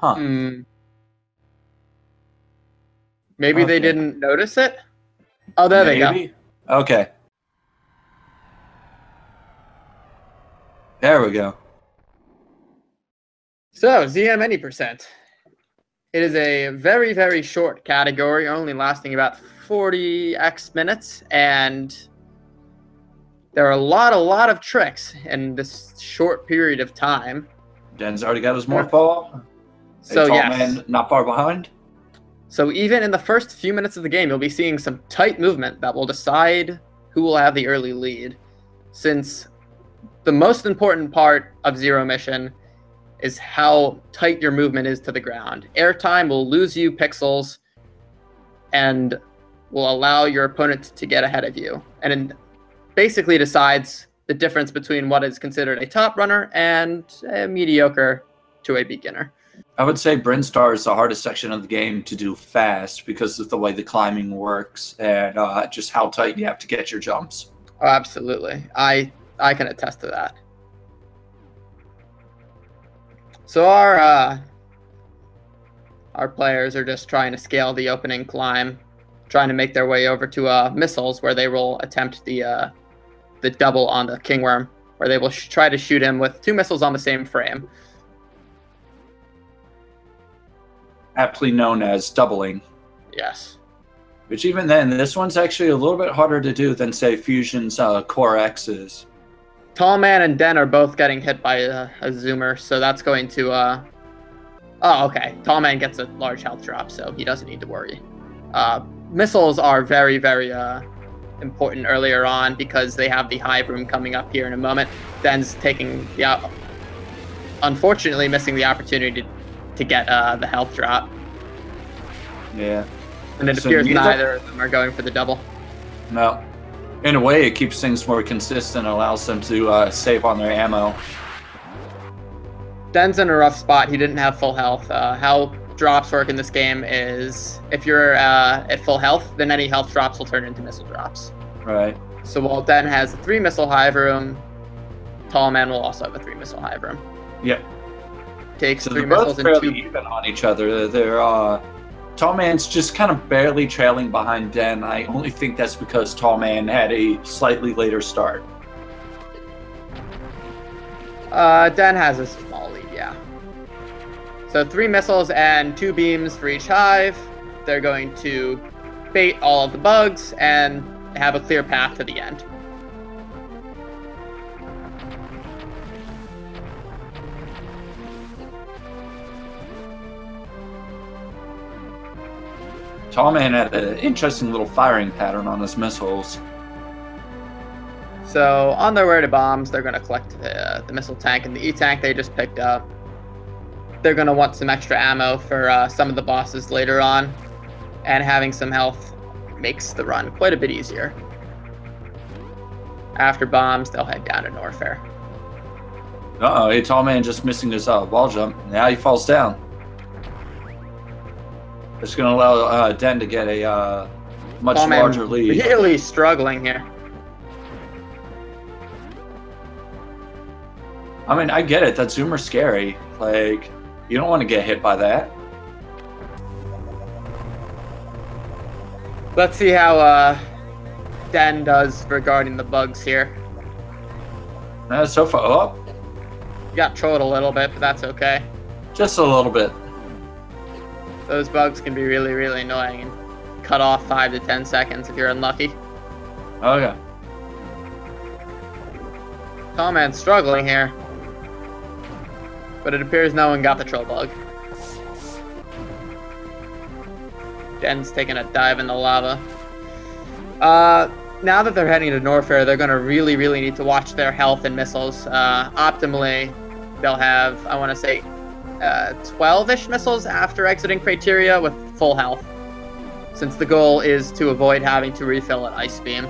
Huh. Maybe they didn't notice it? Oh, there they go. Okay. There we go. So, ZM Any percent. It is a very, very short category, only lasting about 40x minutes, and there are a lot of tricks in this short period of time. Den's already got his morph ball. So tall yes, man not far behind. So even in the first few minutes of the game, you'll be seeing some tight movement that will decide who will have the early lead. Since the most important part of Zero Mission is how tight your movement is to the ground. Airtime will lose you pixels and will allow your opponent to get ahead of you. And it basically decides the difference between what is considered a top runner and a mediocre to a beginner. I would say Brinstar is the hardest section of the game to do fast because of the way the climbing works and just how tight you have to get your jumps. Oh, absolutely. I can attest to that. So our players are just trying to scale the opening climb, trying to make their way over to missiles where they will attempt the double on the Kingworm, where they will try to shoot him with 2 missiles on the same frame. Aptly known as doubling. Yes. Which even then, this one's actually a little bit harder to do than, say, Fusion's Core X's. Tallman and Den are both getting hit by a Zoomer, so that's going to... Oh, okay. Tallman gets a large health drop, so he doesn't need to worry. Missiles are very, very important earlier on because they have the hive room coming up here in a moment. Den's taking the... unfortunately missing the opportunity to get the health drop. Yeah. And it appears neither of them are going for the double. No. In a way, it keeps things more consistent, allows them to save on their ammo. Den's in a rough spot. He didn't have full health. How drops work in this game is if you're at full health, then any health drops will turn into missile drops. Right. So while Den has a 3 missile hive room, Tallman will also have a 3 missile hive room. Yep. Takes so 3 missiles and 2 even on each other. They're Tallman's just kind of barely trailing behind Den. I only think that's because Tallman had a slightly later start. Den has a small lead, yeah. So 3 missiles and 2 beams for each hive. They're going to bait all of the bugs and have a clear path to the end. Tallman had an interesting little firing pattern on his missiles. So on their way to bombs, they're going to collect the missile tank and the E-tank they just picked up. They're going to want some extra ammo for some of the bosses later on, and having some health makes the run quite a bit easier. After bombs, they'll head down to Norfair. Uh-oh, Tallman just missing his wall jump. Now he falls down. It's going to allow Den to get a much larger lead. Really struggling here. I mean, I get it. That Zoomer's scary. Like, you don't want to get hit by that. Let's see how Den does regarding the bugs here. So far, oh. Got trolled a little bit, but that's okay. Just a little bit. Those bugs can be really, really annoying and cut off 5 to 10 seconds if you're unlucky. Oh, yeah. Tallman's struggling here. But it appears no one got the troll bug. Den's taking a dive in the lava. Now that they're heading to Norfair, they're going to really, really need to watch their health and missiles. Optimally, they'll have, I want to say, 12-ish missiles after exiting Criteria with full health, since the goal is to avoid having to refill at Ice Beam.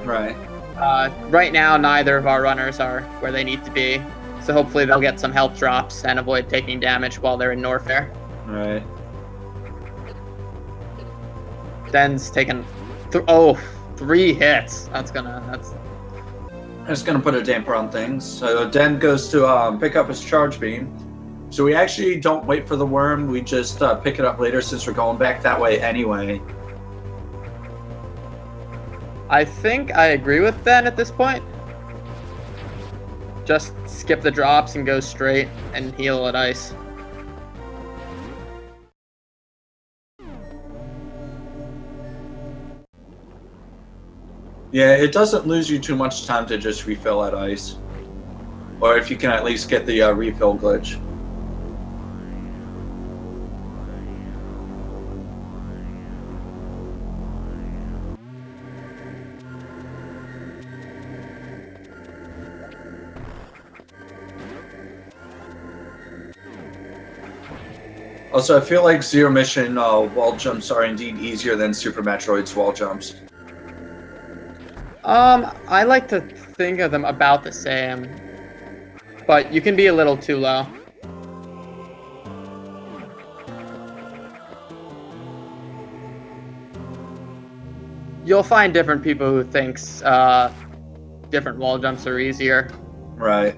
Right. Right now, neither of our runners are where they need to be, so hopefully they'll get some health drops and avoid taking damage while they're in Norfair. Right. Den's taken 3 hits. That's It's gonna put a damper on things. So Den goes to pick up his charge beam. So we actually don't wait for the worm. We just pick it up later since we're going back that way anyway. I think I agree with Ben at this point. Just skip the drops and go straight and heal at ice. Yeah, it doesn't lose you too much time to just refill at ice. Or if you can at least get the refill glitch. Also, I feel like Zero Mission wall jumps are indeed easier than Super Metroid's wall jumps. I like to think of them about the same, but you can be a little too low. You'll find different people who thinks different wall jumps are easier. Right.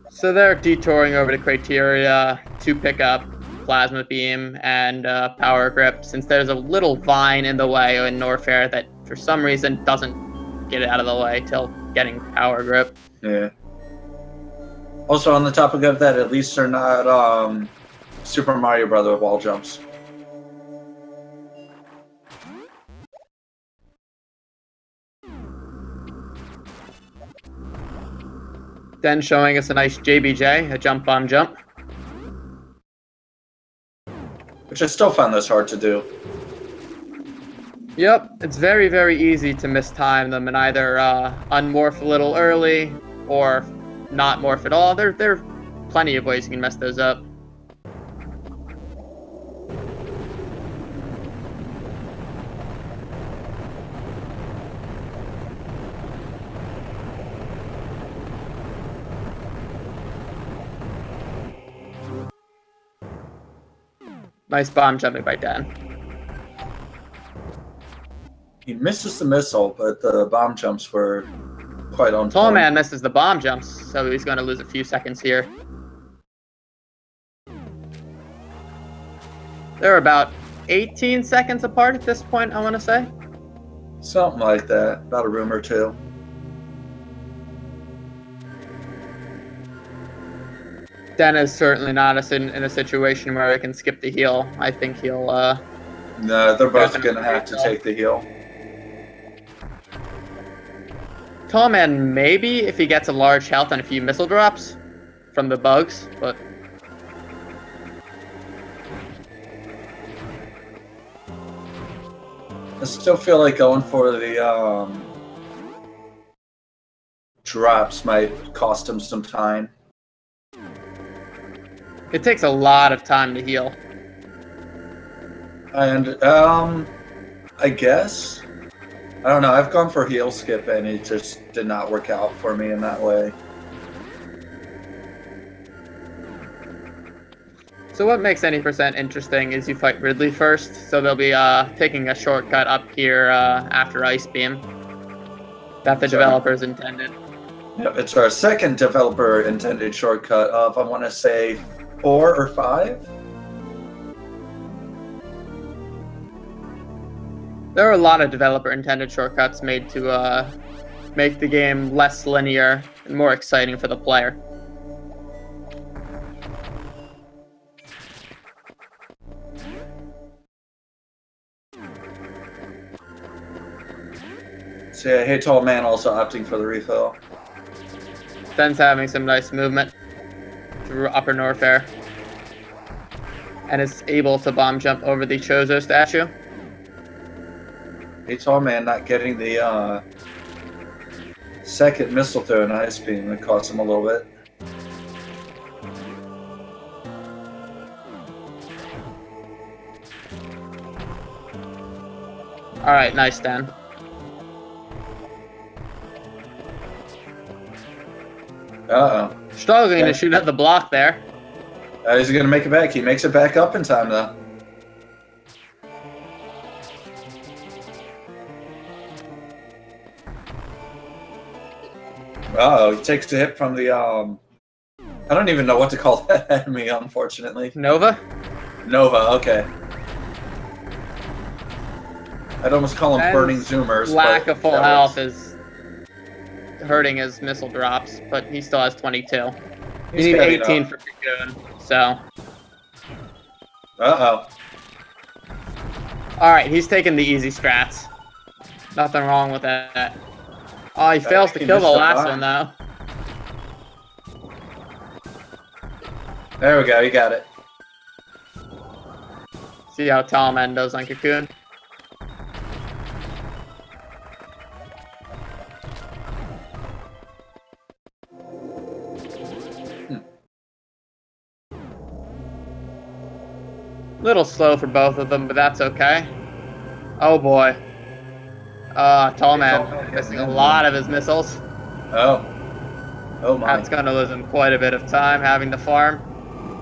So they're detouring over to Criteria to pick up Plasma Beam and Power Grip, since there's a little vine in the way in Norfair that for some reason doesn't get it out of the way till getting Power Grip. Yeah. Also, on the topic of that, at least they're not Super Mario Brother wall jumps. Then showing us a nice JBJ, a jump bomb jump. Which I still find this hard to do. Yep, it's very, very easy to mistime them and either unmorph a little early or not morph at all. There are plenty of ways you can mess those up. Nice bomb jumping by Dan. He misses the missile, but the bomb jumps were quite on point. Tallman misses the bomb jumps, so he's going to lose a few seconds here. They're about 18 seconds apart at this point, I want to say. Something like that. About a room or two. Dan is certainly not in a situation where he can skip the heal. I think he'll... No, they're both going to have to take the heal. Tallman maybe if he gets a large health and a few missile drops from the bugs, but... I still feel like going for the drops might cost him some time. It takes a lot of time to heal. And, I guess. I don't know, I've gone for heal skip and it just did not work out for me in that way. So what makes any percent interesting is you fight Ridley first, so they'll be taking a shortcut up here after Ice Beam that the developers intended. Yep, it's our second developer intended shortcut of, I want to say, 4 or 5? There are a lot of developer-intended shortcuts made to make the game less linear and more exciting for the player. So yeah, Hey Tall Man also opting for the refill. Ben's having some nice movement through Upper Norfair and is able to bomb jump over the Chozo statue. Hey Tall Man not getting the second missile throw in Ice Beam. It cost him a little bit. Alright, nice, Dan. Uh-oh. Struggling to shoot at the block there. He's going to make it back. He makes it back up in time, though. Oh, he takes a hit from the I don't even know what to call that enemy, unfortunately. Nova? Nova, okay. I'd almost call them And burning zoomers. Lack but of full that health works. is hurting his missile drops, but he still has 22. You He's need getting 18 up. for Cocoon, so. Uh-oh. Alright, he's taking the easy strats. Nothing wrong with that. Oh, he fails to he kill the missed a last lot. one, though. There we go, you got it. See how Tallman does on Cocoon. Little slow for both of them, but that's okay. Oh boy. Tallman missing a lot of his missiles. Oh. Oh my. That's gonna lose him quite a bit of time having to farm.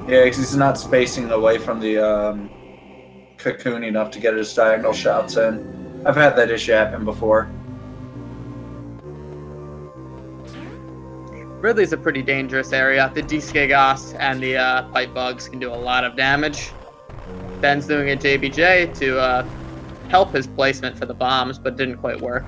Yeah, because he's not spacing away from the cocoon enough to get his diagonal shots in. I've had that issue happen before. Ridley's a pretty dangerous area. The Discagos and the pipe bugs can do a lot of damage. Ben's doing a JBJ to help his placement for the bombs, but didn't quite work.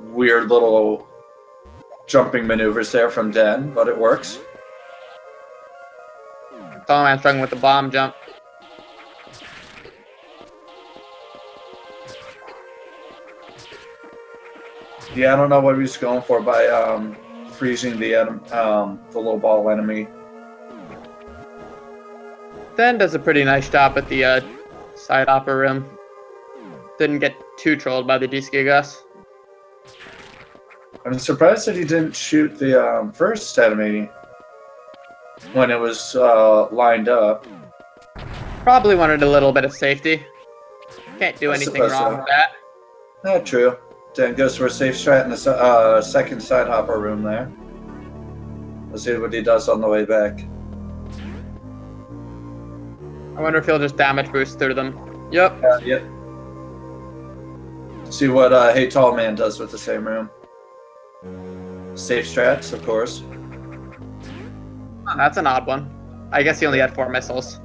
Weird little jumping maneuvers there from Den, but it works. Tallman struggling with the bomb jump. Yeah, I don't know what he was going for by freezing the little ball enemy. Ben does a pretty nice job at the side opera room. Didn't get too trolled by the Discagos. I'm surprised that he didn't shoot the first enemy when it was lined up. Probably wanted a little bit of safety. Can't do anything wrong with that. Not true. Den goes for a safe strat in the second side hopper room there. Let's see what he does on the way back. I wonder if he'll just damage boost through them. Yep. Yep. See what heytallman does with the same room. Safe strats, of course. Oh, that's an odd one. I guess he only had 4 missiles.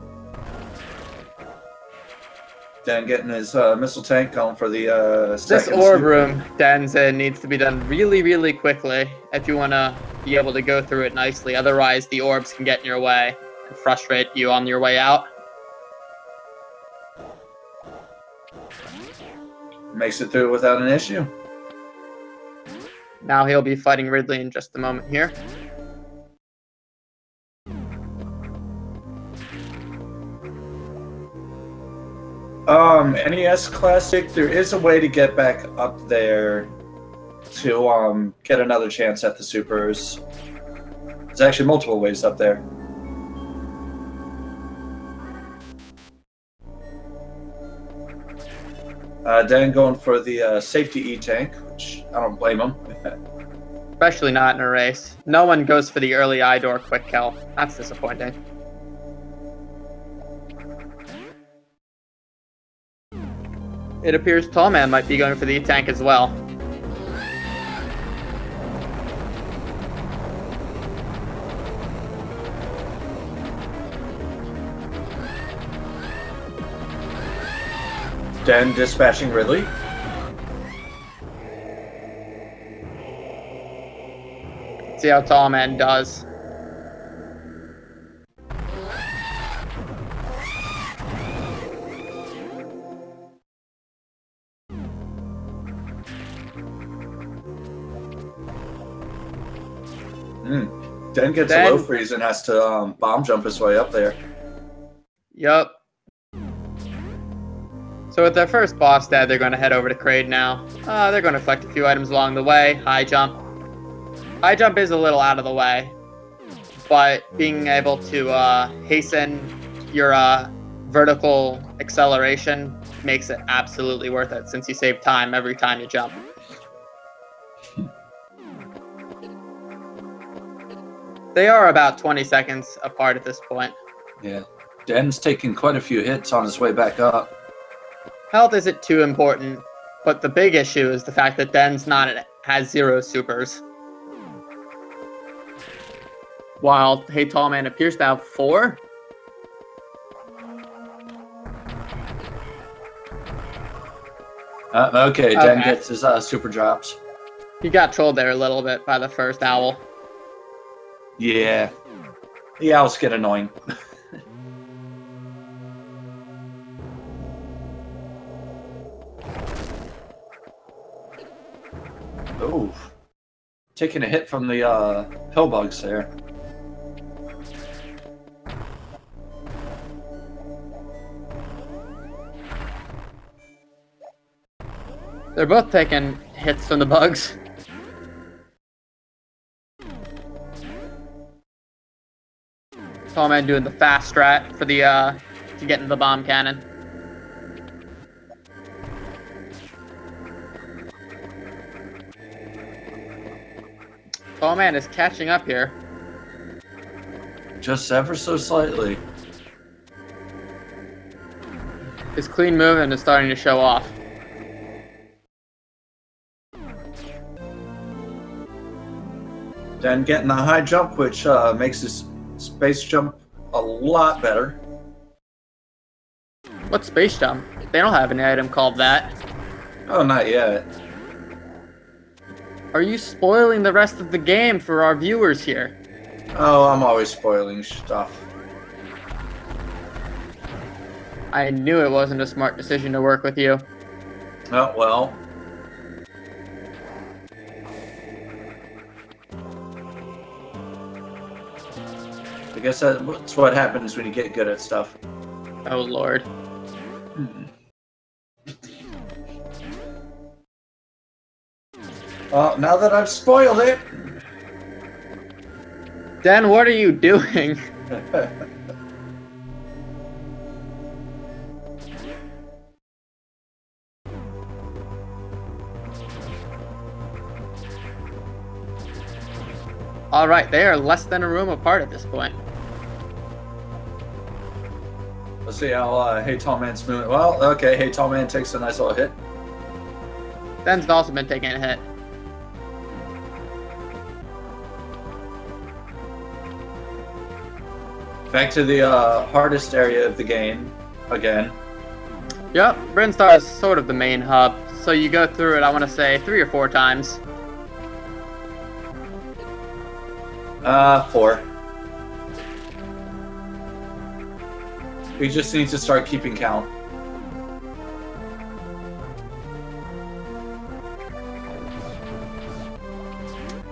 Den getting his missile tank going for the This second orb super. room, Den's in, needs to be done really, really quickly if you want to be able to go through it nicely. Otherwise, the orbs can get in your way and frustrate you on your way out. Makes it through without an issue. Now he'll be fighting Ridley in just a moment here. NES Classic, there is a way to get back up there to get another chance at the supers. There's actually multiple ways up there. Dan going for the safety E-tank, which I don't blame him. Especially not in a race. No one goes for the early eye door quick kill. That's disappointing. It appears Tallman might be going for the E-tank as well. Dan dispatching Ridley. See how Tallman does. Dan gets a low freeze and has to bomb jump his way up there. Yup. So with their first boss dead, they're going to head over to Kraid now. They're going to collect a few items along the way. High jump. High jump is a little out of the way, but being able to hasten your vertical acceleration makes it absolutely worth it, since you save time every time you jump. They are about 20 seconds apart at this point. Yeah. Den's taking quite a few hits on his way back up. Health isn't too important, but the big issue is the fact that Den's has 0 supers. While heytallman appears to have 4. Okay, Den gets his super drops. He got trolled there a little bit by the first owl. Yeah. The owls get annoying. Oh. Taking a hit from the pill bugs there. They're both taking hits from the bugs. Tallman doing the fast strat for the to get into the bomb cannon. Tallman is catching up here. Just ever so slightly. His clean movement is starting to show off. Den getting a high jump, which makes his space jump a lot better. What space jump? They don't have an item called that. Oh, not yet. Are you spoiling the rest of the game for our viewers here? Oh, I'm always spoiling stuff. I knew it wasn't a smart decision to work with you. Oh, well. I guess that's what happens when you get good at stuff. Oh, Lord. Well, now that I've spoiled it... Den, what are you doing? Alright, they are less than a room apart at this point. Let's see how heytallman's moving. Well, okay, heytallman takes a nice little hit. Den's also been taking a hit. Back to the hardest area of the game, again. Yep, Brinstar is sort of the main hub, so you go through it, I want to say, 3 or 4 times. 4. We just need to start keeping count.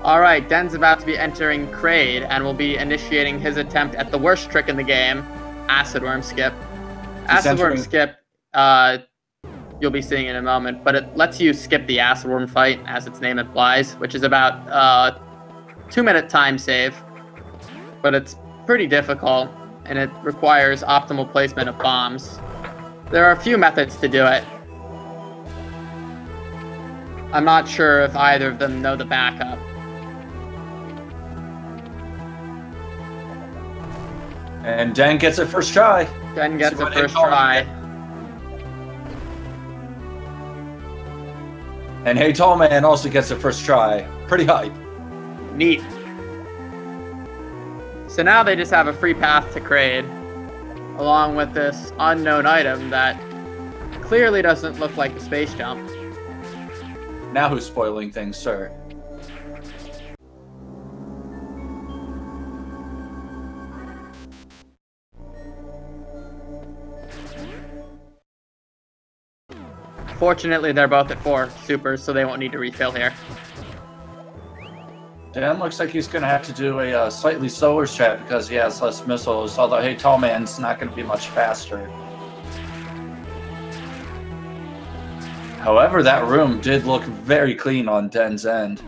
Alright, Den's about to be entering Kraid and will be initiating his attempt at the worst trick in the game, Acid Worm Skip. Acid Worm Skip, you'll be seeing in a moment, but it lets you skip the Acid Worm fight, as its name implies, which is about 2-minute time save. But it's pretty difficult, and it requires optimal placement of bombs. There are a few methods to do it. I'm not sure if either of them know the backup. And Den gets it first try. Den gets it first try. And heytallman also gets it first try. Pretty hype. Neat. So now they just have a free path to Kraid, along with this unknown item that clearly doesn't look like the space jump. Now who's spoiling things, sir? Fortunately, they're both at 4 supers, so they won't need to refill here. Dan looks like he's going to have to do a slightly slower strat because he has less missiles, although heytallman's not going to be much faster. However, that room did look very clean on Den's end.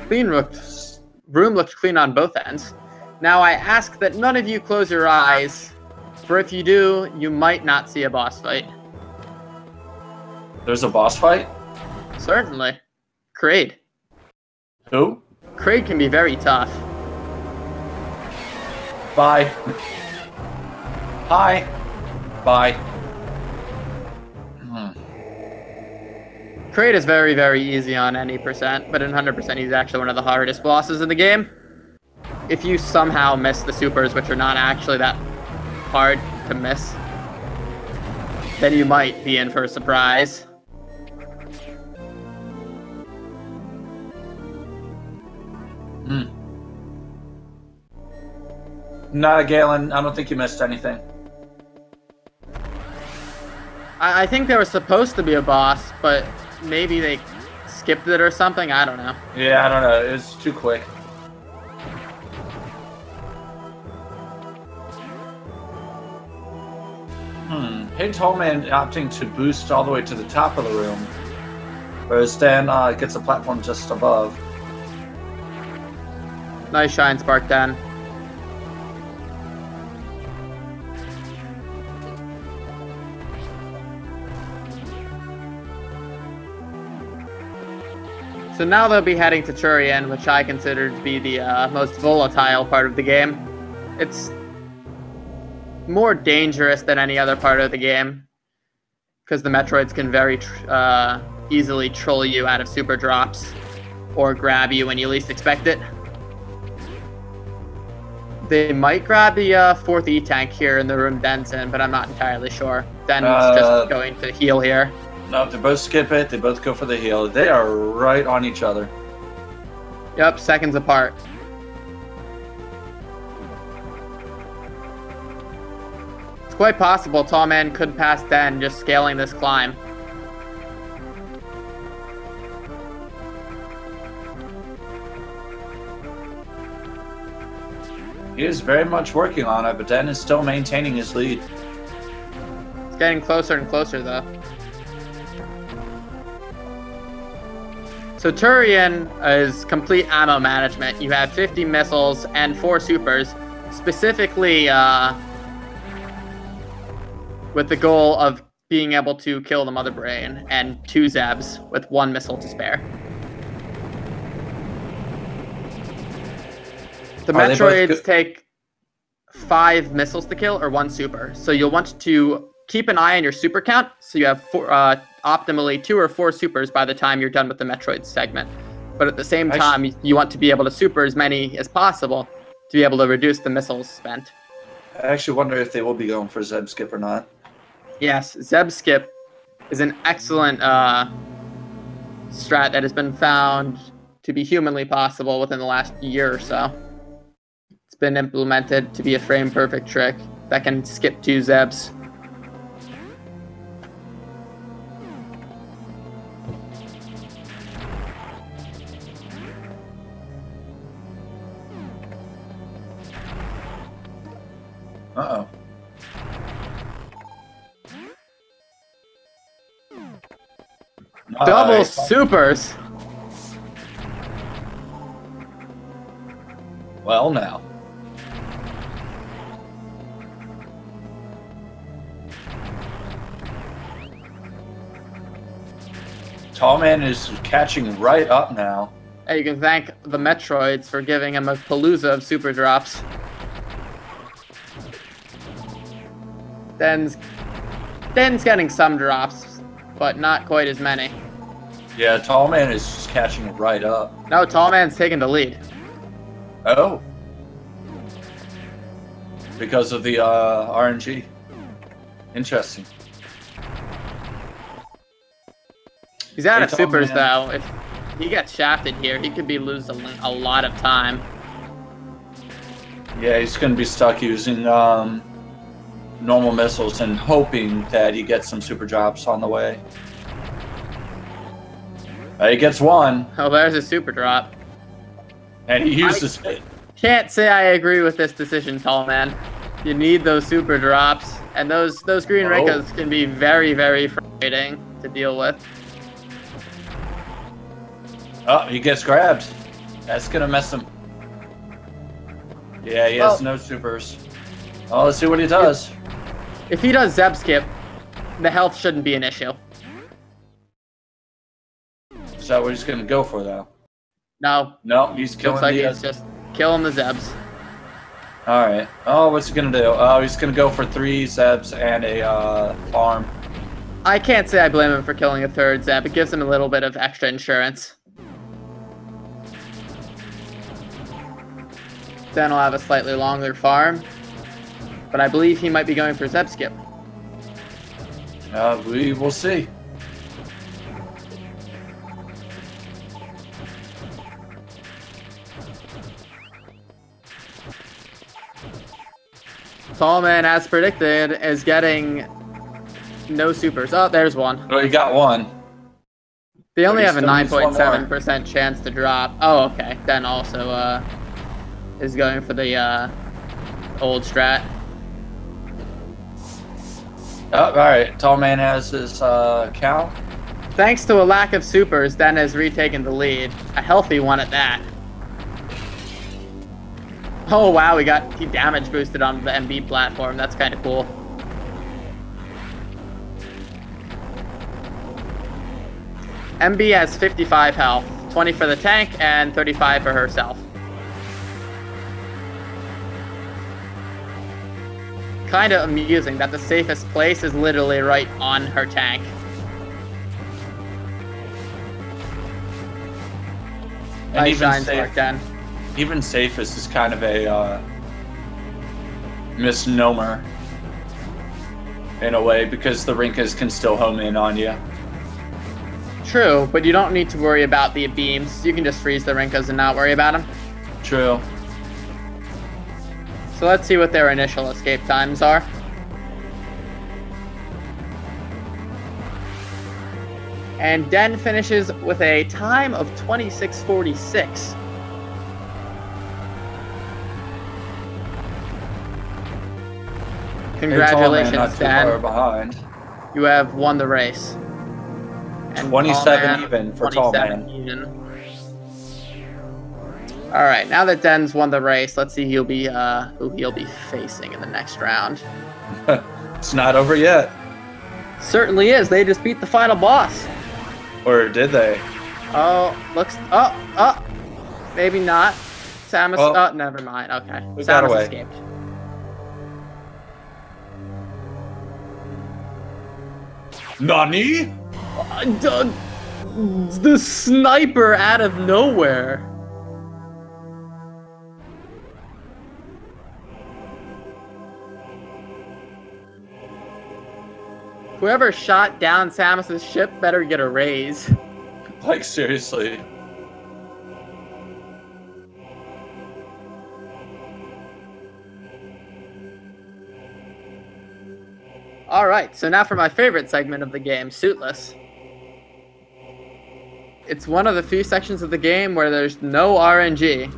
Room looked clean on both ends. Now I ask that none of you close your eyes, for if you do, you might not see a boss fight. There's a boss fight? Certainly. Kraid. Who? Kraid can be very tough. Bye. Hi. Bye. Kraid is very, very easy on any percent, but in 100% he's actually one of the hardest bosses in the game. If you somehow miss the supers, which are not actually that hard to miss, then you might be in for a surprise. Nah, Galen, I don't think you missed anything. I think there was supposed to be a boss, but maybe they skipped it or something. I don't know. Yeah, I don't know. It was too quick. heytallman opting to boost all the way to the top of the room, whereas Dan gets a platform just above. Nice shine, Spark Dan. So now they'll be heading to Turian, which I consider to be the most volatile part of the game. It's more dangerous than any other part of the game, because the Metroids can very easily troll you out of super drops, or grab you when you least expect it. They might grab the 4th E-Tank here in the room Den's in, but I'm not entirely sure. Den's just going to heal here. No, they both skip it. They both go for the heal. They are right on each other. Yep, seconds apart. It's quite possible Tallman could pass Den just scaling this climb. He is very much working on it, but Den is still maintaining his lead. It's getting closer and closer, though. So Turian is complete ammo management. You have 50 missiles and 4 supers, specifically with the goal of being able to kill the Mother Brain, and 2 Zebs with 1 missile to spare. The Metroids take 5 missiles to kill or 1 super. So you'll want to keep an eye on your super count, so you have optimally 2 or 4 supers by the time you're done with the Metroid segment. But at the same time, you want to be able to super as many as possible to be able to reduce the missiles spent. I actually wonder if they will be going for Zeb Skip or not. Yes, Zeb Skip is an excellent strat that has been found to be humanly possible within the last year or so. It's been implemented to be a frame-perfect trick that can skip 2 Zebs. Uh-oh. Double supers! Well, now. Tallman is catching right up now. Hey, you can thank the Metroids for giving him a palooza of super drops. Den's getting some drops, but not quite as many. Yeah, Tallman is just catching right up. No, Tallman's taking the lead. Oh. Because of the RNG. Interesting. He's out of supers, though. If he gets shafted here, he could be losing a lot of time. Yeah, he's going to be stuck using normal missiles and hoping that he gets some super drops on the way. He gets 1. Oh, there's a super drop. And he uses it. Can't say I agree with this decision, Tallman. You need those super drops, and those green Rekas can be very, very frustrating to deal with. Oh, he gets grabbed. That's gonna mess him. Yeah, he has no supers. Oh, let's see what he does. If he does Zeb Skip, the health shouldn't be an issue. Is that what he's gonna go for, though? No. No, he's killing Looks like he's just killing the Zebs. All right. Oh, what's he gonna do? Oh, he's gonna go for 3 Zebs and a farm. I can't say I blame him for killing a third Zeb. It gives him a little bit of extra insurance. Then I'll have a slightly longer farm. But I believe he might be going for Zeb skip. We will see. Tallman, as predicted, is getting no supers. Oh, there's one. Oh, you got one. They only have a 9.7% chance to drop. Oh, okay. Den also is going for the old strat. Oh, all right. Tallman has his cow. Thanks to a lack of supers, Den has retaken the lead. A healthy one at that. Oh wow, he damage boosted on the MB platform. That's kind of cool. MB has 55 health, 20 for the tank and 35 for herself. Kind of amusing that the safest place is literally right on her tank. And Nice shine spark, Den. Even safest is kind of a misnomer in a way, because the Rinkas can still home in on you. True, but you don't need to worry about the beams. You can just freeze the Rinkas and not worry about them. True. So let's see what their initial escape times are. And Den finishes with a time of 26:46. Congratulations, Den. Den. Behind. You have won the race. And 27 even for Tallman. All right, now that Den's won the race, let's see who he'll be facing in the next round. It's not over yet. Certainly is. They just beat the final boss. Or did they? Oh, looks. Oh, maybe not. Samus. Oh, never mind. Okay, We got Samus away. escaped. Nani? The sniper out of nowhere. Whoever shot down Samus's ship better get a raise. Like, seriously. Alright, so now for my favorite segment of the game, Suitless. It's one of the few sections of the game where there's no RNG.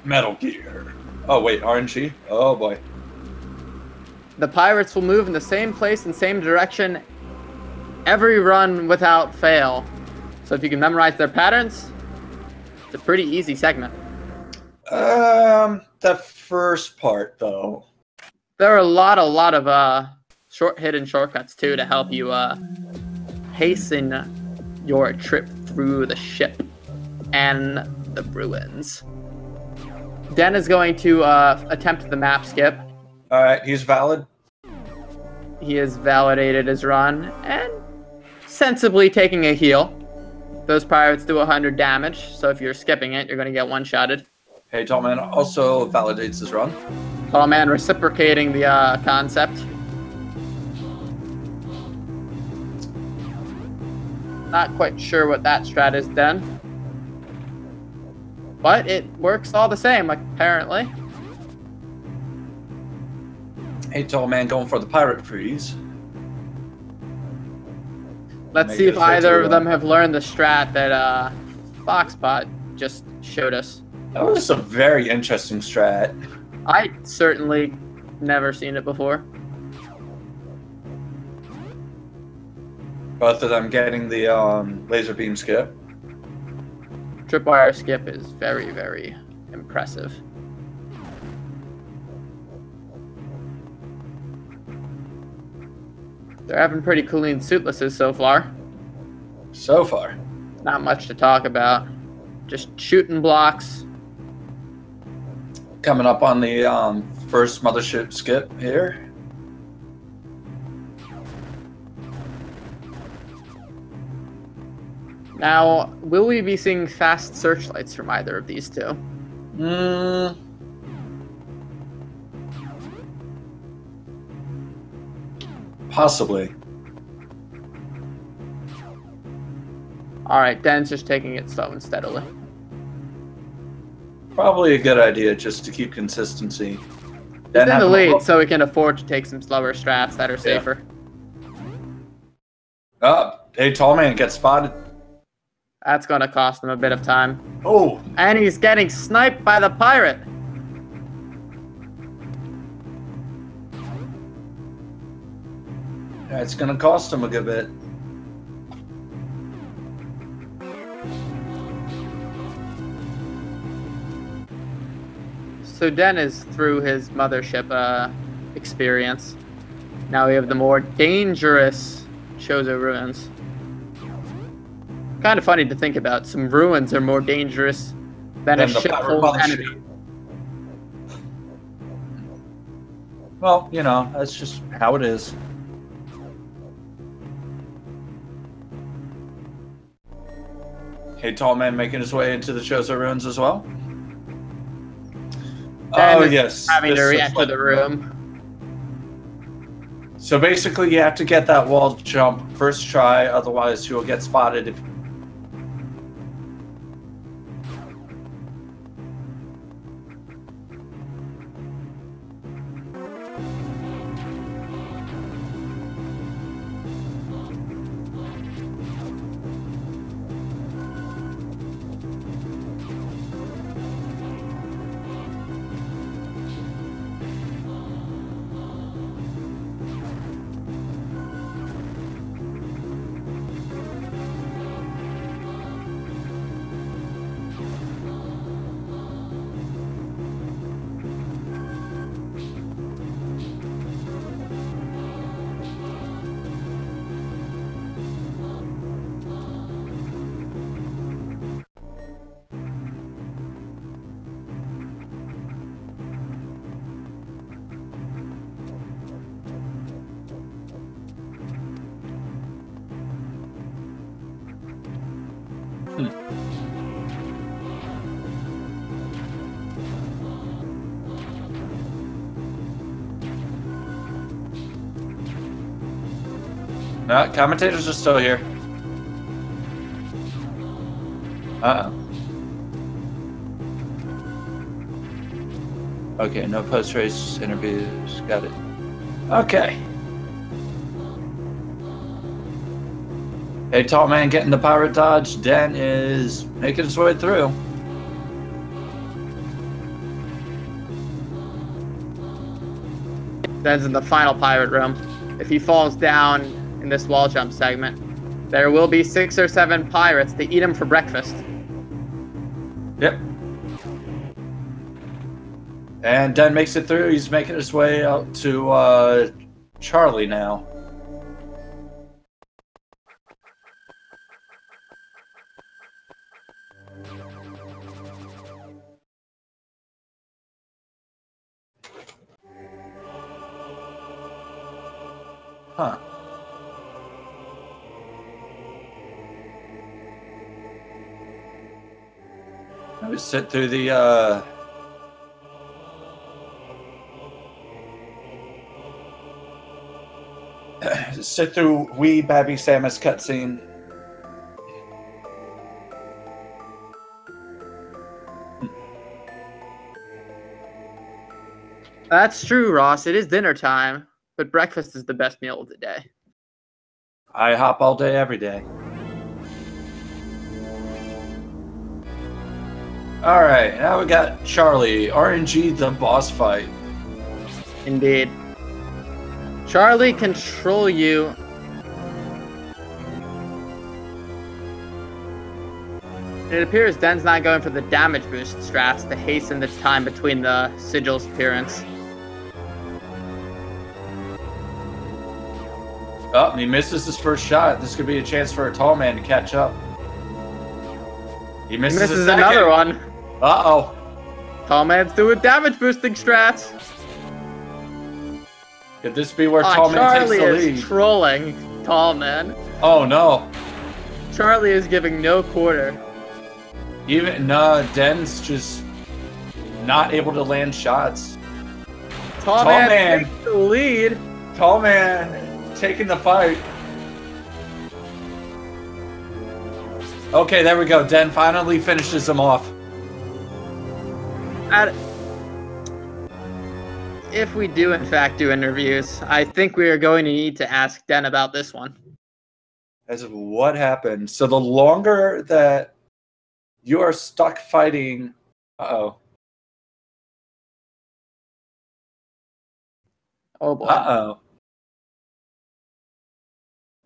Metal Gear. Oh, wait, RNG? Oh, boy. The pirates will move in the same place and same direction every run without fail. So if you can memorize their patterns, it's a pretty easy segment. The first part, though. There are a lot of hidden shortcuts too to help you hasten your trip through the ship and the ruins. Den is going to attempt the map skip. All right, he's valid. He has validated his run and sensibly taking a heal. Those pirates do 100 damage, so if you're skipping it, you're going to get one-shotted. Hey, Tallman also validates his run. Tallman reciprocating the concept. Not quite sure what that strat is then. But it works all the same, apparently. Hey, Tallman going for the pirate freeze. Let's see if either of them have learned the strat that Foxbot just showed us. That was a very interesting strat. I certainly never seen it before. Both of them getting the laser beam skip. Tripwire skip is very, very impressive. They're having pretty clean suitlesses so far. So far. Not much to talk about. Just shooting blocks. Coming up on the first mothership skip here. Now, will we be seeing fast searchlights from either of these two? Possibly. Alright, Den's just taking it slow and steadily. Probably a good idea just to keep consistency. He's in the lead, so we can afford to take some slower strats that are safer. Hey, Tallman gets spotted. That's going to cost him a bit of time. Oh! And he's getting sniped by the pirate. Yeah, it's going to cost him a good bit. So Den is through his mothership experience. Now we have the more dangerous Chozo ruins. Kind of funny to think about. Some ruins are more dangerous than a ship full of enemy. Well, you know, that's just how it is. Hey, Tallman making his way into the Chozo ruins as well. Ben oh, is yes. Having to re-enter the room. So basically, you have to get that wall jump first try, otherwise you'll get spotted. If no, commentators are still here. Uh-oh. Okay, no post-race interviews. Got it. Okay. Hey, Tallman getting the pirate dodge. Den is making his way through. Den's in the final pirate room. If he falls down in this wall jump segment, there will be 6 or 7 pirates to eat him for breakfast. Yep. And Den makes it through. He's making his way out to Charlie now. Huh. I would sit through the sit through wee Babby Samus cutscene. That's true, Ross. It is dinner time, but breakfast is the best meal of the day. I hop all day, every day. Alright, now we got Charlie. RNG the boss fight. Indeed. Charlie, control you. It appears Den's not going for the damage boost strats to hasten the time between the sigil's appearance. Oh, and he misses his first shot. This could be a chance for a Tallman to catch up. He misses another one. Uh-oh. Tallman's doing damage boosting strats. Could this be where Tall Man takes Charlie the is lead? trolling Tall Man. Oh no. Charlie is giving no quarter. Den's just not able to land shots. Tall Man takes the lead. Tall Man taking the fight. Okay, there we go. Den finally finishes him off. If we do, in fact, do interviews, I think we are going to need to ask Den about this one. As of what happened. So the longer that you are stuck fighting... Uh-oh. Oh, boy. Uh-oh.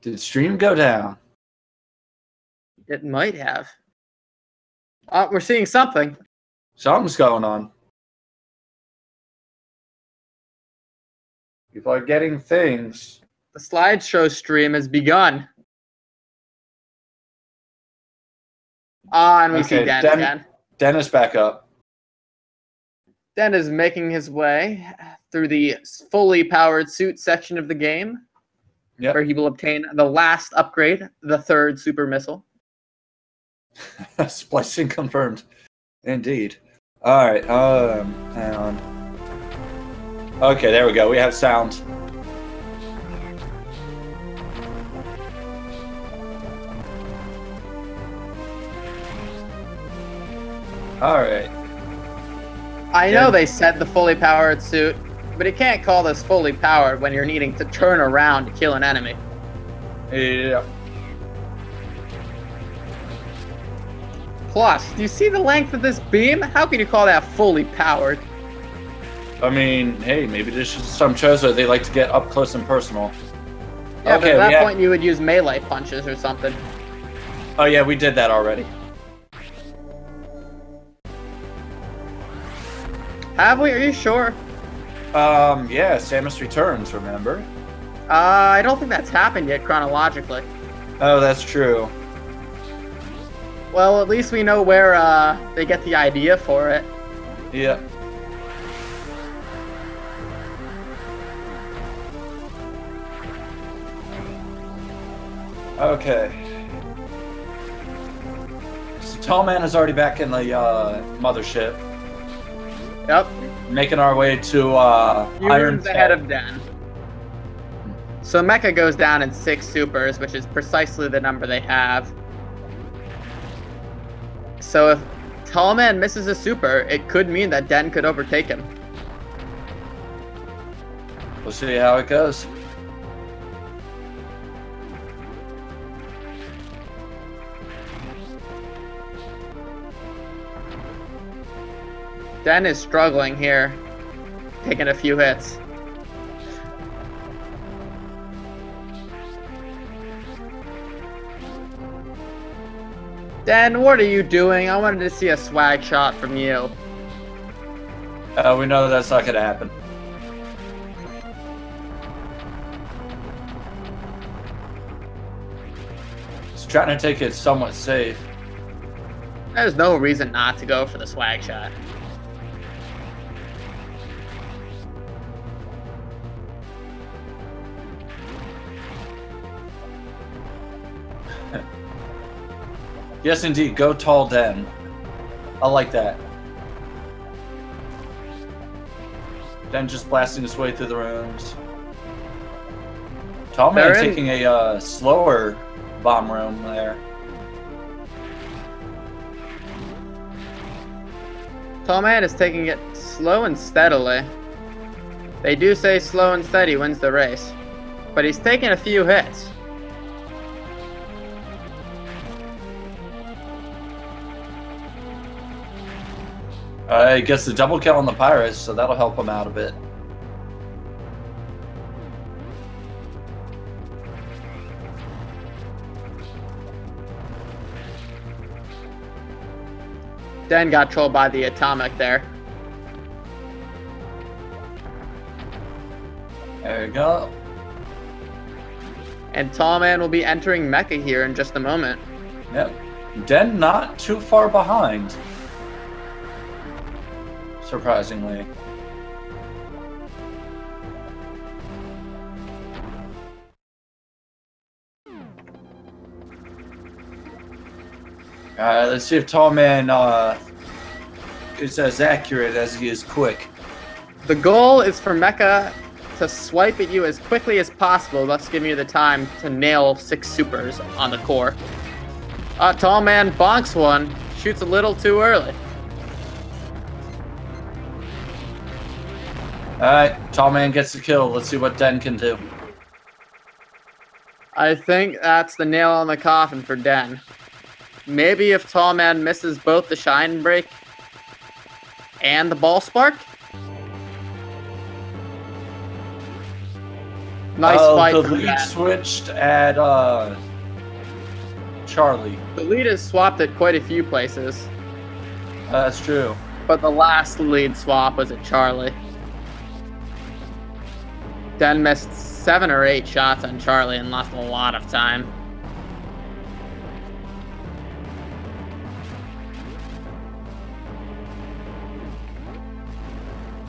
Did stream go down? It might have. We're seeing something. Something's going on. People are getting things. The slideshow stream has begun. And we see Den again. Den is back up. Den is making his way through the fully powered suit section of the game, where he will obtain the last upgrade, the 3rd super missile. Splicing confirmed. Indeed. Alright, hang on. Okay, there we go. We have sound. Alright. I know they said the fully powered suit, but you can't call this fully powered when you're needing to turn around to kill an enemy. Yeah. Plus, do you see the length of this beam? How can you call that fully powered? I mean, hey, maybe this is some shows where they like to get up close and personal. Yeah, but at that point you would use melee punches or something. Oh yeah, we did that already. Have we? Are you sure? Yeah, Samus Returns, remember? I don't think that's happened yet chronologically. Oh, that's true. Well, at least we know where they get the idea for it. Yeah. Okay. So Tall Man is already back in the mothership. Yep. Making our way to Iron ahead of Den. So Mecha goes down in 6 supers, which is precisely the number they have. So if Tall Man misses a super, it could mean that Den could overtake him. We'll see how it goes. Den is struggling here, taking a few hits. Den, what are you doing? I wanted to see a swag shot from you. We know that's not going to happen. He's trying to take it somewhat safe. There's no reason not to go for the swag shot. Yes, indeed. Go Tall Den. I like that. Den just blasting his way through the rooms. Tall Man taking a slower bomb room there. Tall Man is taking it slow and steadily. They do say slow and steady wins the race. But he's taking a few hits. He gets the double kill on the Pirates, so that'll help him out a bit. Den got trolled by the atomic there. There you go. And Tall Man will be entering Mecha here in just a moment. Yep. Den not too far behind. Surprisingly. Let's see if Tallman is as accurate as he is quick. The goal is for Mecha to swipe at you as quickly as possible, thus giving you the time to nail 6 supers on the core. Tallman bonks one, shoots a little too early. Alright, Tallman gets the kill. Let's see what Den can do. I think that's the nail on the coffin for Den. Maybe if Tallman misses both the Shine Break and the Ball Spark. Nice fight the from lead Den. switched at Charlie. The lead is swapped at quite a few places, That's true. but the last lead swap was at Charlie. Den missed 7 or 8 shots on Charlie and lost a lot of time.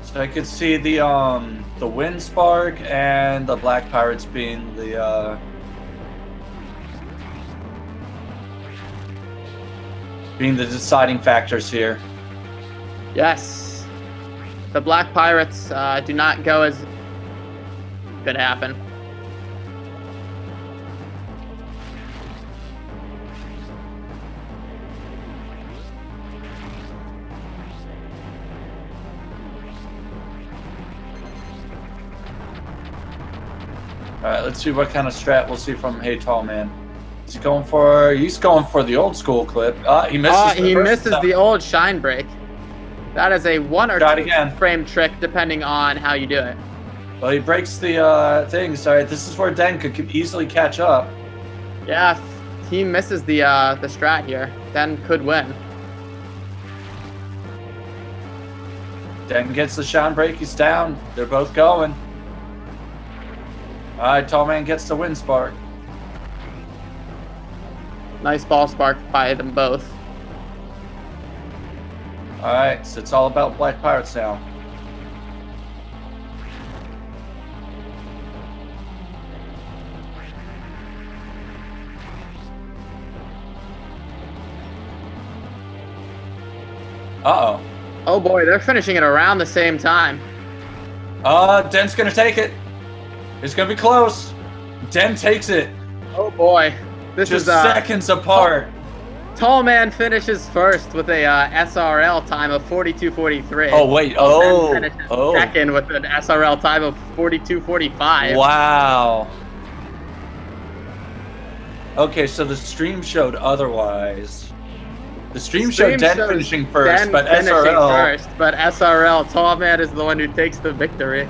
So I could see the Wind Spark and the Black Pirates being the deciding factors here. Yes. The Black Pirates do not go as could happen. Alright, let's see what kind of strat we'll see from Hey Tallman. He's going for the old school clip. He misses He misses the old Shine Break. That is a 1 or 2 frame trick depending on how you do it. Well, he breaks the thing. Sorry, this is where Den could easily catch up. Yeah, if he misses the strat here, Den could win. Den gets the Shine Break. He's down. They're both going. Alright, Tallman gets the Wind Spark. Nice Ball Spark by them both. Alright, so it's all about Black Pirates now. Uh-oh. Oh boy, they're finishing it around the same time. Den's gonna take it. It's gonna be close. Den takes it. Oh boy. This Just is seconds apart. Tallman finishes first with a SRL time of 42:43. Oh wait, oh. Second with an SRL time of 42:45. Wow. Okay, so the stream showed otherwise. The stream showed Den finishing first, but SRL, Tallman is the one who takes the victory.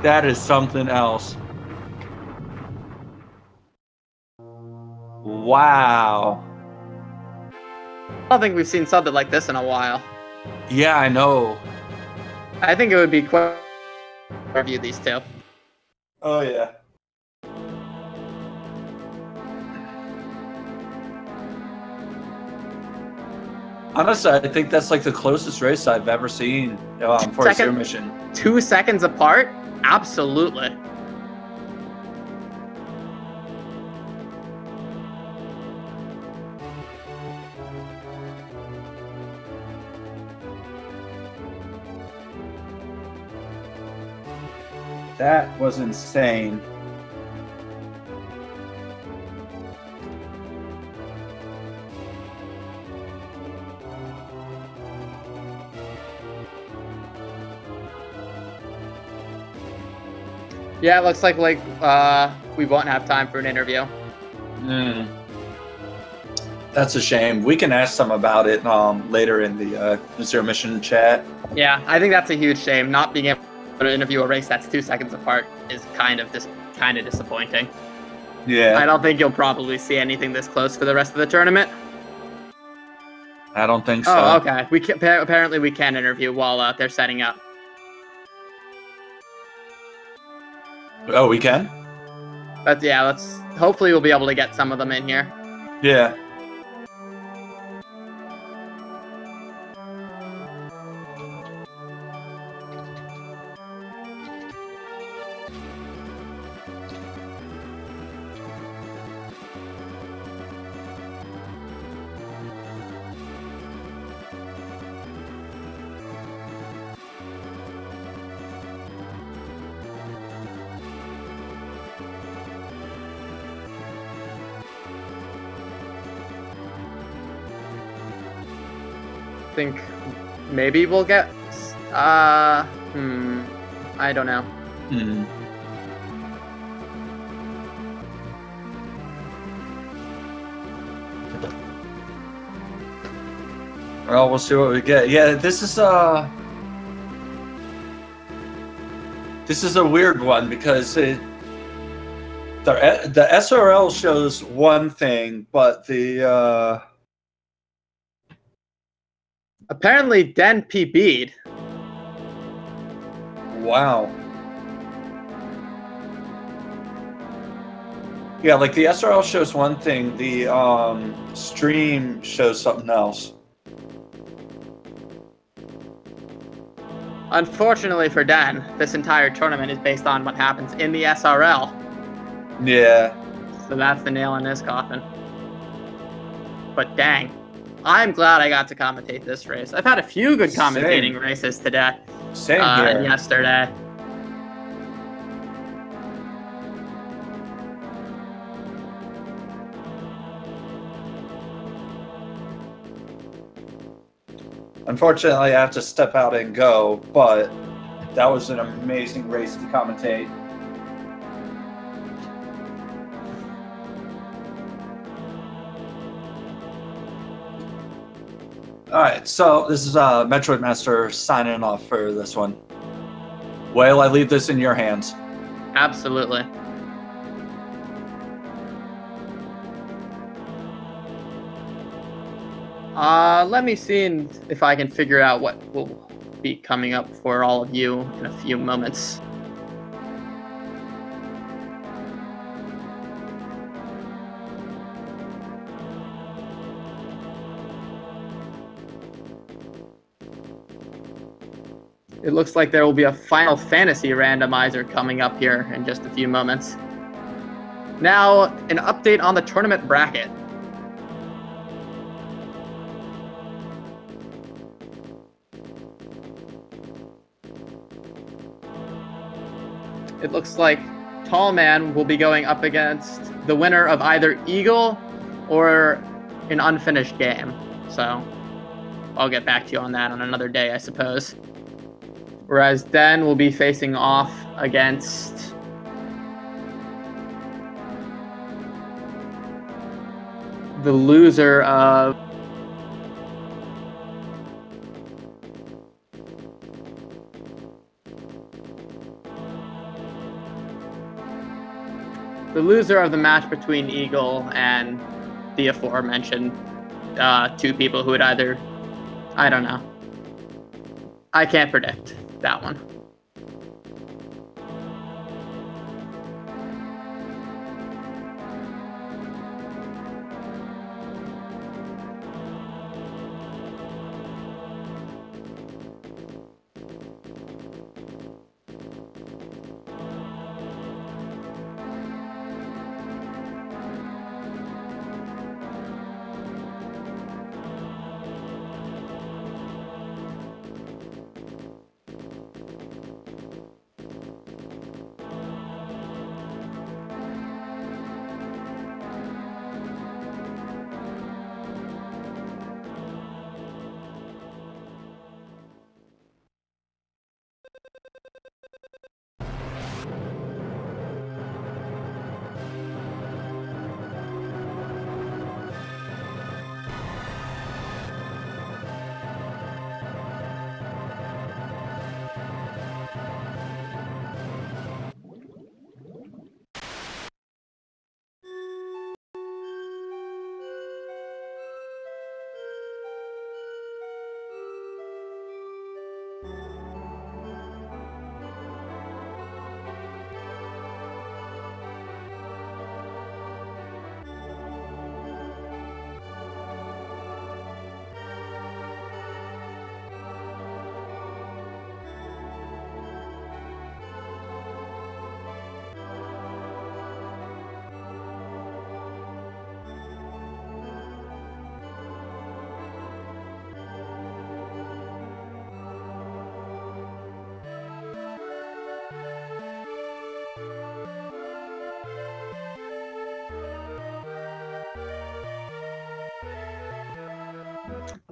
That is something else. Wow. I don't think we've seen something like this in a while. Yeah, I know. I think it would be quite to review these two. Oh yeah. Honestly, I think that's like the closest race I've ever seen for a zero mission. 2 seconds apart? Absolutely. That was insane. Yeah, it looks like we won't have time for an interview. That's a shame. We can ask them about it later in the zero mission chat. Yeah, I think that's a huge shame. Not being able to interview a race that's 2 seconds apart is kind of disappointing. Yeah. I don't think you'll probably see anything this close for the rest of the tournament. I don't think so. Oh, okay. Apparently we can interview while they're setting up. Oh, we can? But yeah, hopefully we'll be able to get some of them in here. Yeah. think maybe we'll get... I don't know. Well, we'll see what we get. Yeah, this is a weird one because the SRL shows one thing, but the apparently Den PB'd. Wow. Yeah, like the SRL shows one thing, the stream shows something else. Unfortunately for Dan, this entire tournament is based on what happens in the SRL. Yeah. So that's the nail in his coffin. But dang, I'm glad I got to commentate this race. I've had a few good commentating races today. Same here. And yesterday. Unfortunately, I have to step out and go, but that was an amazing race to commentate. Alright, so this is Metroid Master signing off for this one. Whale, I leave this in your hands. Absolutely. Let me see if I can figure out what will be coming up for all of you in a few moments. It looks like there will be a Final Fantasy randomizer coming up here in just a few moments. Now, an update on the tournament bracket. It looks like Tallman will be going up against the winner of either Eagle or an unfinished game. So I'll get back to you on that on another day, I suppose. Whereas Den will be facing off against the loser of the match between Eagle and the aforementioned two people who would either, I don't know. I can't predict that one.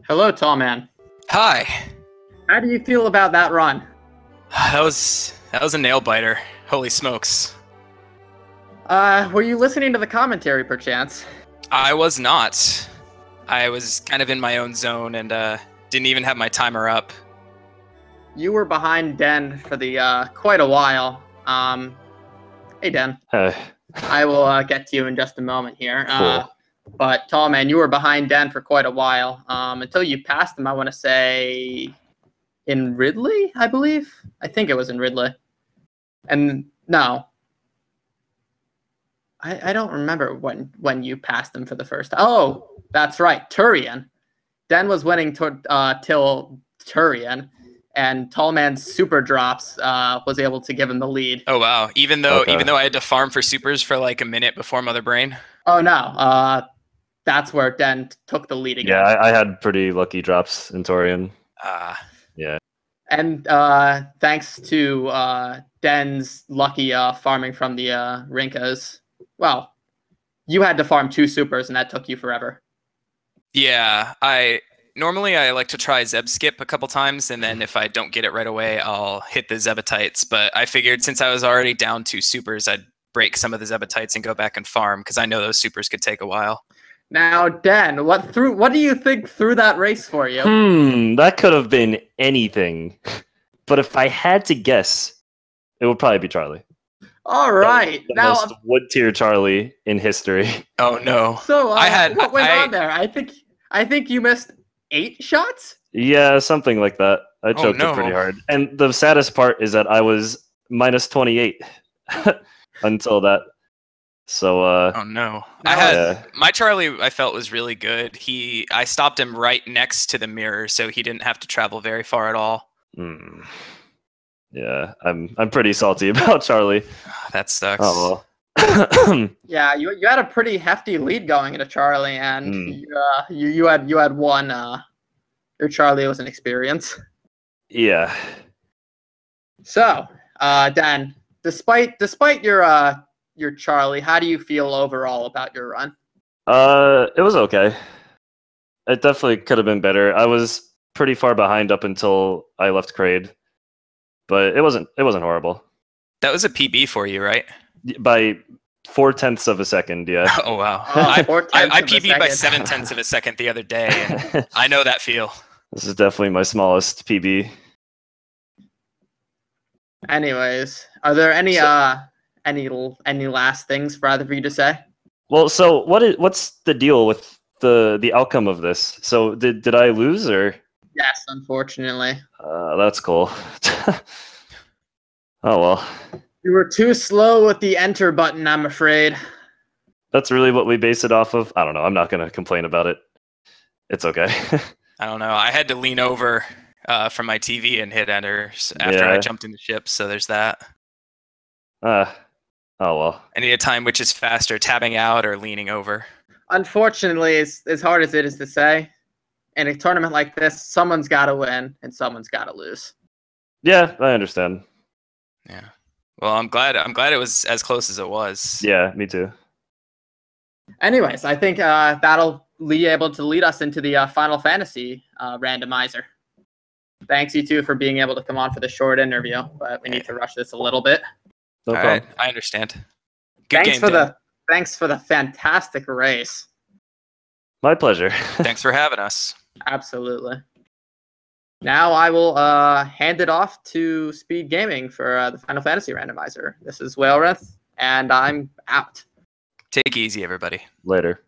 Hello, Tallman. Hi. How do you feel about that run? That was a nail biter. Holy smokes. Were you listening to the commentary, perchance? I was not. I was kind of in my own zone and didn't even have my timer up. You were behind Den for the quite a while. Hey Den. I will get to you in just a moment here. Cool. But Tallman, you were behind Den for quite a while until you passed him. I want to say in Ridley, I believe. I think it was in Ridley. And no, I don't remember when you passed him for the first time. Oh, that's right, Turian. Den was winning till Turian, and Tallman's super drops was able to give him the lead. Oh wow! Even though I had to farm for supers for like a minute before Mother Brain. Oh no, that's where Den took the lead again. Yeah, I had pretty lucky drops in Torian. Yeah. And thanks to Den's lucky farming from the Rinkas, well, you had to farm 2 supers, and that took you forever. Yeah, normally I like to try Zeb skip a couple times, and then if I don't get it right away, I'll hit the Zebatites. But I figured since I was already down 2 supers, I'd break some of the Zebatites and go back and farm, because I know those supers could take a while. Now, Den, what do you think threw that race for you? That could have been anything. But if I had to guess, it would probably be Charlie. All right. The most wood tier Charlie in history. Oh no. So what went on there? I think you missed 8 shots? Yeah, something like that. I choked it pretty hard. And the saddest part is that I was minus 28 until that. So oh no. My Charlie I felt was really good. I stopped him right next to the mirror, so he didn't have to travel very far at all. Yeah, I'm pretty salty about Charlie. That sucks. Oh well. Yeah, you had a pretty hefty lead going into Charlie, and you had one. Your Charlie was an experience. Yeah. So, Dan, despite your Charlie, how do you feel overall about your run? It was okay. It definitely could have been better. I was pretty far behind up until I left Kraid, but it wasn't horrible. That was a PB for you, right? By 0.4 of a second, yeah. Oh wow! I PB'd by 0.7 of a second the other day, and I know that feel. This is definitely my smallest PB. Anyways, are there any last things for either of you to say? Well, so what's the deal with the outcome of this? So did I lose or? Yes, unfortunately. That's cool. Oh well. You were too slow with the enter button, I'm afraid. That's really what we base it off of? I don't know. I'm not going to complain about it. It's okay. I don't know. I had to lean over from my TV and hit enter after I jumped in the ship, so there's that. Oh well. I need a time which is faster, tabbing out or leaning over. Unfortunately, as hard as it is to say, in a tournament like this, someone's got to win and someone's got to lose. Yeah, I understand. Yeah. Well, I'm glad it was as close as it was. Yeah, me too. Anyways, I think that'll be able to lead us into the Final Fantasy randomizer. Thanks, you two, for being able to come on for the short interview, but we need to rush this a little bit. No problem. Right, I understand. Thanks for the fantastic race. My pleasure. Thanks for having us. Absolutely. Now I will hand it off to Speed Gaming for the Final Fantasy randomizer. This is Whalrith, and I'm out. Take it easy, everybody. Later.